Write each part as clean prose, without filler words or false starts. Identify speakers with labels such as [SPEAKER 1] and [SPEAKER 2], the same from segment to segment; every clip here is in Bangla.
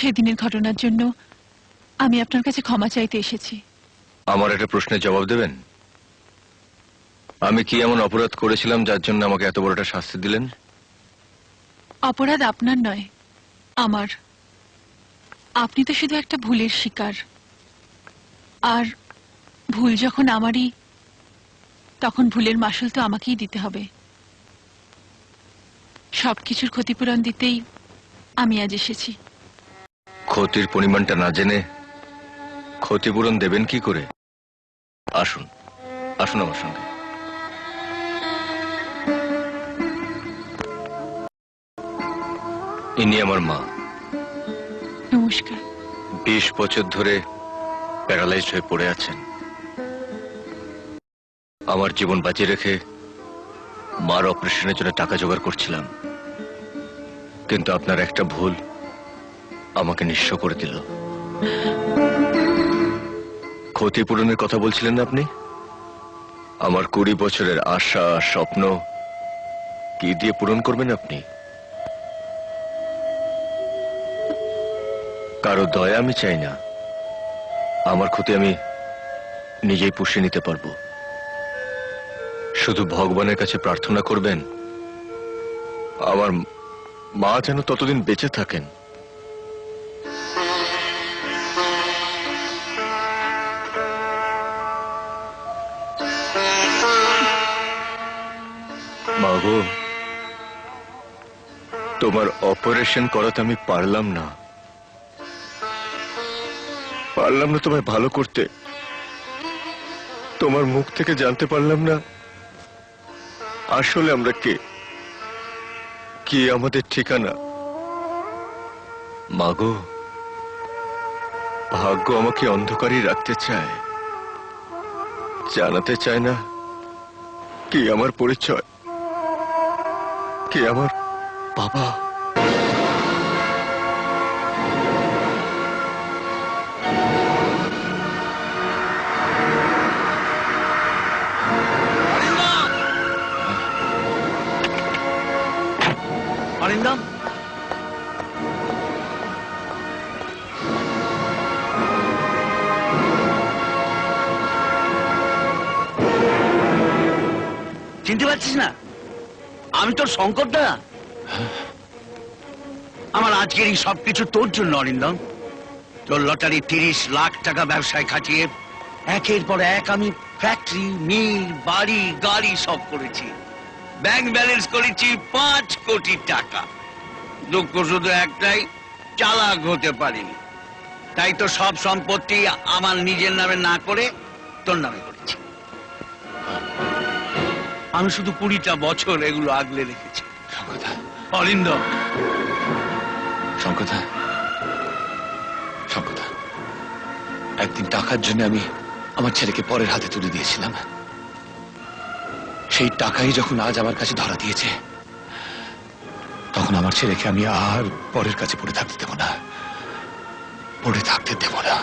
[SPEAKER 1] সেদিনের ঘটনার জন্য আমি আপনার কাছে ক্ষমা চাইতে এসেছি।
[SPEAKER 2] আমার একটা প্রশ্নের জবাব দেবেন? আমি কি এমন অপরাধ করেছিলাম যার জন্য আমাকে এত বড় একটা শাস্তি দিলেন?
[SPEAKER 1] অপরাধ আপনার নয়, আমার। আপনি তো শুধু একটা ভুলের শিকার, আর ভুল যখন আমারই, তখন ভুলের মাসুল তো আমাকেই দিতে হবে। সবকিছুর ক্ষতিপূরণ দিতেই আমি আজ এসেছি।
[SPEAKER 2] ক্ষতির পরিমাণটা না জেনে ক্ষতিপূরণ দেবেন কি করে? আসুন, আসুন আমার সঙ্গে। ইনি আমার মা।
[SPEAKER 1] নমস্কার।
[SPEAKER 2] 20 বছর ধরে প্যারালাইজড হয়ে পড়ে আছেন। আমার জীবন বাঁচিয়ে রেখে মার অপারেশনের জন্য টাকা জোগাড় করছিলাম, কিন্তু আপনার একটা ভুল আমাকে নিঃস্ব করে দিল। ক্ষতিপূরণের কথা বলছিলেন না আপনি? আমার 20 বছরের আশা স্বপ্ন কি দিয়ে পূরণ করবেন আপনি? কারো দয়া আমি চাই না। আমার ক্ষতি আমি নিজেই পুষিয়ে নিতে পারবো। শুধু ভগবানের কাছে প্রার্থনা করবেন আমার মা যেন ততদিন বেঁচে থাকেন। মা গো, তোমার অপারেশন করাতে আমি পারলাম না তোমায় ভালো করতে। তোমার মুখ থেকে জানতে পারলাম না আসলে আমরা কে, কি আমাদের ঠিকানা। মাগো, ভাগ্য আমাকে অন্ধকারই রাখতে চায়, জানাতে চায় না কি আমার পরিচয়, কি আমার বাবা।
[SPEAKER 3] অরিন্দম, চিনতে পারছিস না? আমি তোর শঙ্কর দা। আমার আজকের এই সবকিছু তোর জন্য অরিন্দম। তোর লটারি 30 লাখ টাকা ব্যবসায় খাটিয়ে একের পর এক আমি ফ্যাক্টরি, মিল, বাড়ি, গাড়ি সব করেছি। ব্যাংক ব্যালেন্স করেছি 5 কোটি টাকা। দুঃখ শুধু একটাই, চালাক হতে পারিনি। তাই তো সব সম্পত্তি আমার নিজের নামে না করে তোর নামে করেছি। আমি শুধু 20টা বছর এগুলো আগলে রেখেছি। অরিন্দম,
[SPEAKER 4] শঙ্করদা, শঙ্করদা, একদিন টাকার জন্য আমি আমার ছেলেকে পরের হাতে তুলে দিয়েছিলাম। সেই টাকাই যখন আজ আমার কাছে ধরা দিয়েছে, তখন আমার ছেলেকে আমি আর পরের কাছে পড়ে থাকতে দেব না, পড়ে থাকতে দেব না।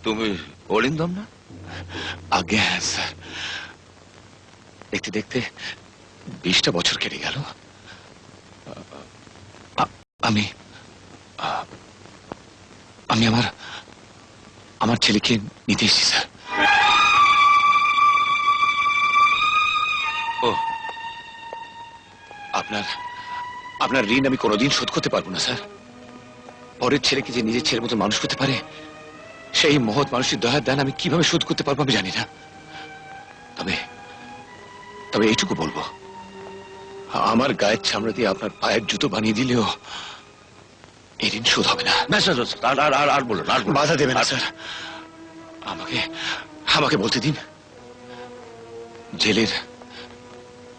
[SPEAKER 2] তুমি অরিন্দম না?
[SPEAKER 4] আগে হ্যাঁ স্যার। দেখতে দেখতে 20টা বছর কেটে গেল। আমি আমি আমার আমার ছেলেকে নিতে এসেছি স্যার। ও, আপনার আপনার ঋণ আমি কোনোদিন শোধ করতে পারবো না স্যার। পরের ছেলেকে যে নিজের ছেলের মতো মানুষ করতে পারে, সেই মহৎ মানুষের দয়ার দান আমি কিভাবে শোধ করতে পারবো আমি জানি না। তবে তবে এইটুকু বলবো, আমার গায়ের চামড়া দিয়ে আপনার পায়ের জুতো বানিয়ে দিলেও এই ঋণ শোধ হবে না।
[SPEAKER 3] আর বলুন, আর
[SPEAKER 4] বাধা দেবেন না স্যার। আমাকে আমাকে বলতে দিন। জেলের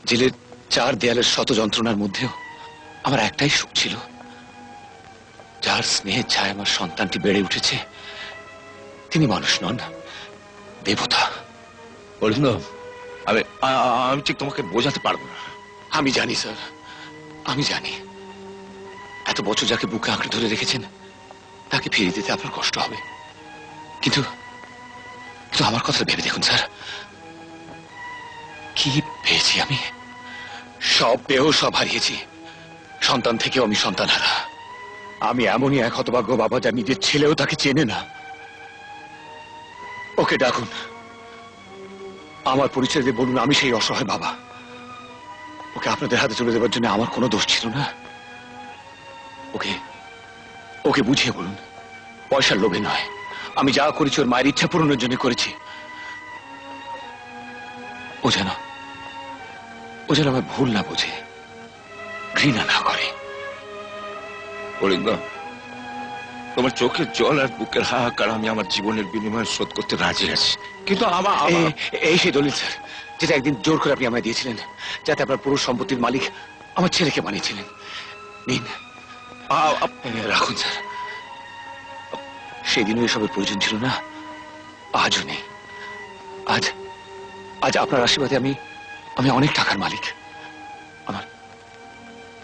[SPEAKER 4] জেলের 4 দেয়ালের শত যন্ত্রণার মধ্যেও আমার একটাই সুখ ছিল, যার স্নেহের ছায় আমার সন্তানটি বেড়ে উঠেছে, তিনি মানুষ নন, দেবতা।
[SPEAKER 5] অরিন্দম, আমি ঠিক তোমাকে বোঝাতে পারবো না।
[SPEAKER 4] আমি জানি স্যার, আমি জানি এত বছর যাকে বুকে আঁকড়ে ধরে রেখেছেন তাকে ফিরিয়ে দিতে আপনার কষ্ট হবে, কিন্তু কিন্তু আমার কথা ভেবে দেখুন স্যার, কি পেয়েছি আমি? সব পেয়েও সব হারিয়েছি। সন্তান থেকেও আমি সন্তান হারা। আমি এমনই এক হতভাগ্য বাবা যা নিজের ছেলেও তাকে চেনে না। ওকে ডাকুন, আমার পরিচয় দিয়ে বলুন আমি সেই অসহায় বাবা। ওকে আপনাদের হাতে তুলে দেওয়ার জন্য আমার কোনো দোষ ছিল না। ওকে ওকে বুঝিয়ে বলুন পয়সার লোভে নয়, আমি যা করেছি ওর মায়ের ইচ্ছা পূরণের জন্য করেছি। ও যেন আমার ভুল না বোঝে, ঘৃণা না করে।
[SPEAKER 5] অরিন্দম, তোমার চোখের জল আর বুকের হাহাকার আমি আমার জীবনের বিনিময়ে শোধ করতে রাজি আছি, কিন্তু
[SPEAKER 4] এই সেই দলিল স্যার, যেটা একদিন জোর করে আপনি আমায় দিয়েছিলেন, যাতে আপনার পুরো সম্পত্তির মালিক আমার ছেলেকে বানিয়েছিলেন। নিন, রাখুন স্যার। সেদিনও এসবের প্রয়োজন ছিল না, আজও নেই। আজ আজ আপনার আশীর্বাদে আমি অনেক টাকার মালিক।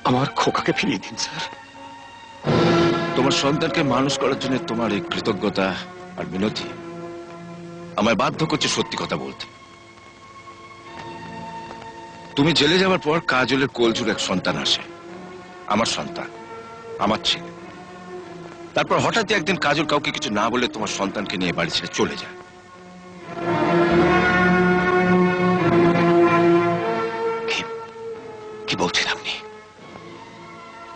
[SPEAKER 4] আমার খোকাকে ফিরিয়ে দিন স্যার।
[SPEAKER 5] তোমার সন্তানকে মানুষ করার জন্য তোমার এই কৃতজ্ঞতা আর মিনতি আমায় বাধ্য করছে সত্যি কথা বলতে। তুমি জেলে যাওয়ার পর কাজলের কোলজুর এক সন্তান আসে, আমার সন্তান, আমার ছেলে। তারপর হঠাৎ একদিন কাজল কাউকে কিছু না বলে তোমার সন্তানকে নিয়ে বাড়ি ছেড়ে চলে যায়।
[SPEAKER 4] কি বলছেন আপনি?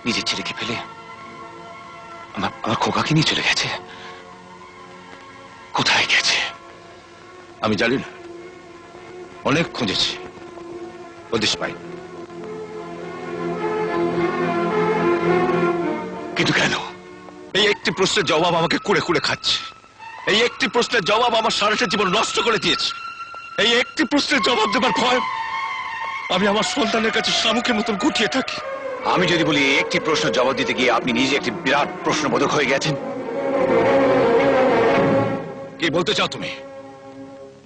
[SPEAKER 4] নিজের ছেলেকে ফেলে আমার খোকাকে নিয়ে চলে গেছে? কোথায় গেছে?
[SPEAKER 5] আমি জানি না, অনেক খুঁজেছি, হদিশ পাই।
[SPEAKER 4] কিন্তু কেন?
[SPEAKER 5] এই একটি প্রশ্নের জবাব আমাকে কুড়ে কুড়ে খাচ্ছে। এই একটি প্রশ্নের জবাব আমার সারাটা জীবন নষ্ট করে দিয়েছে। এই একটি প্রশ্নের জবাব দেবার ভয় আমি আমার সন্তানের কাছে শামুকের মতন গুটিয়ে থাকি।
[SPEAKER 4] আমি যদি বলি একটি প্রশ্ন জবাব দিতে গিয়ে আপনি নিজে একটি বিরাট প্রশ্নবোধক হয়ে গেছেন।
[SPEAKER 5] কি বলতে চাও তুমি?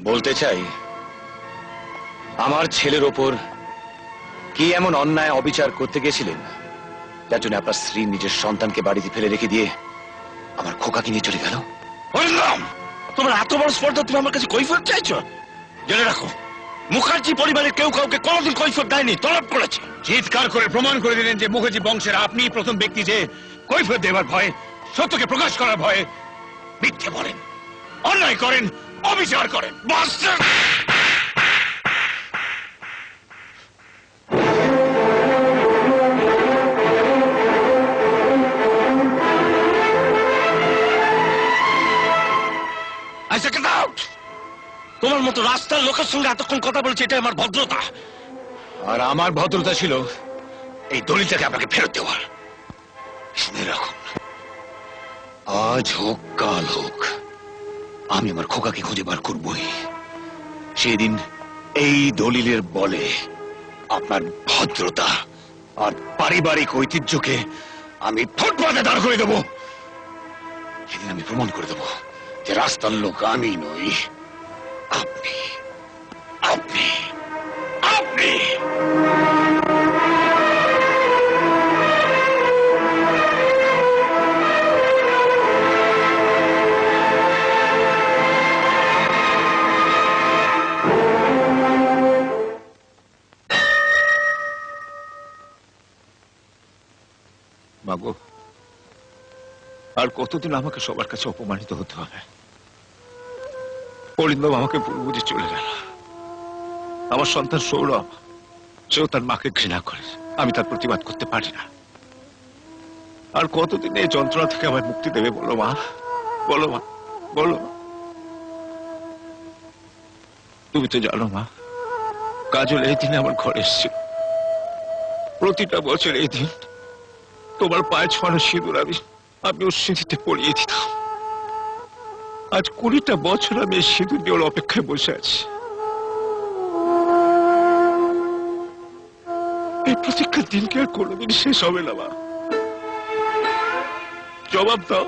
[SPEAKER 4] বলতে চাই, আমার ছেলের ওপর কি এমন অন্যায় অবিচার করতে গেছিলেন যার জন্য আপনার স্ত্রী নিজের সন্তানকে বাড়িতে ফেলে রেখে দিয়ে আমার খোকাকে নিয়ে চলে গেল?
[SPEAKER 5] বললাম, তোমার এত বড় স্পর্ধা, তুমি আমার কাছে কৈফিয়ত চাইছো? জেনে রাখো, মুখার্জি পরিবারের কেউ কাউকে কোনোদিন কৈফিয়ত দেয়নি, তলব করেছে।
[SPEAKER 3] চিৎকার করে প্রমাণ করে দিলেন যে মুখার্জি বংশের আপনিই প্রথম ব্যক্তি যে কৈফিয়ত দেবার ভয়ে, সত্যকে প্রকাশ করার ভয়ে মিথ্যে বলেন, অন্যায় করেন, অবিচার করেন।
[SPEAKER 5] Buster! I say get out! তোমার মতো রাস্তার লোকের সঙ্গে এতক্ষণ কথা বলছি, এটা আমার ভদ্রতা।
[SPEAKER 4] আর আমার ভদ্রতা ছিল এই দলিলটাকে আপনাকে ফেরত দেওয়ার। শুনে রাখুন, আজ হোক কাল হোক, আমি আমার খোকাকে খুঁজে বার করবই। সেদিন এই দলিলের বলে আপনার ভদ্রতা আর পারিবারিক ঐতিহ্যকে আমি ফুটপাতে দাঁড় করে দেব। সেদিন আমি প্রমাণ করে দেব যে রাস্তার লোক আমি নই, আপনি আপনি আপনি
[SPEAKER 5] মাগো, আর কতদিন আমাকে সবার কাছে অপমানিত হতে হবে? অরিন্দম আমাকে ভুল বুঝে চলে গেল। আমার সন্তান সৌরভ, সেও তার মাকে ঘৃণা করে, আমি তার প্রতিবাদ করতে পারি না। আর কতদিন এই যন্ত্রণা থেকে আমার মুক্তি দেবে বলো মা, বলো মা, বলো। তুমি তো জানো মা, কাজল এই দিনে আমার ঘরে এসেছিল। প্রতিটা বছর এই দিন তোমার পায়ে ছড়ানো সিঁদুর আমি ওর স্মৃতিতে পড়িয়ে দিতাম। আজ 20টা বছর আমি এই সিঁদুর নিয়ে ওর অপেক্ষায় বসে আছি। এই প্রতীক্ষার দিন কি আর কোনোদিন শেষ হবে না মা? জবাব দাও।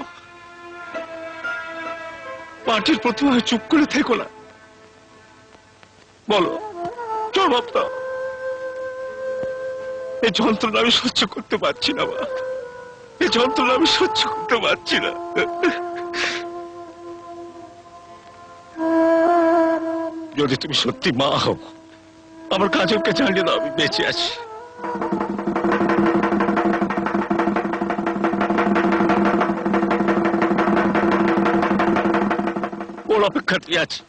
[SPEAKER 5] মাটির প্রতিমায় চুপ করে থেকো না, বলো, জবাব দাও। এই যন্ত্রণা আমি সহ্য করতে পারছি না মা, এই যন্ত্রণা আমি সহ্য করতে পারছি না। যদি তুমি সত্যি মা হও, আমার কাজলকে জানিয়ে দাও আমি বেঁচে আছি। ওর অপেক্ষাতেই আছে।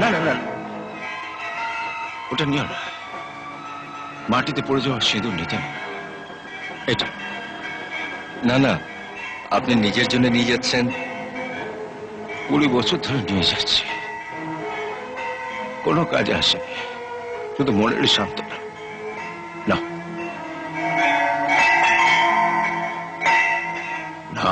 [SPEAKER 3] না না না,
[SPEAKER 5] ওটা নিও না, মাটিতে পড়ে যাওয়া সিঁদুর নিতে না। এটা
[SPEAKER 2] না না, আপনি নিজের জন্য নিয়ে যাচ্ছেন।
[SPEAKER 5] 20 বছর ধরে নিয়ে যাচ্ছি, কোনো কাজে আসেনি, শুধু মনের সান্ত্বনা। না না,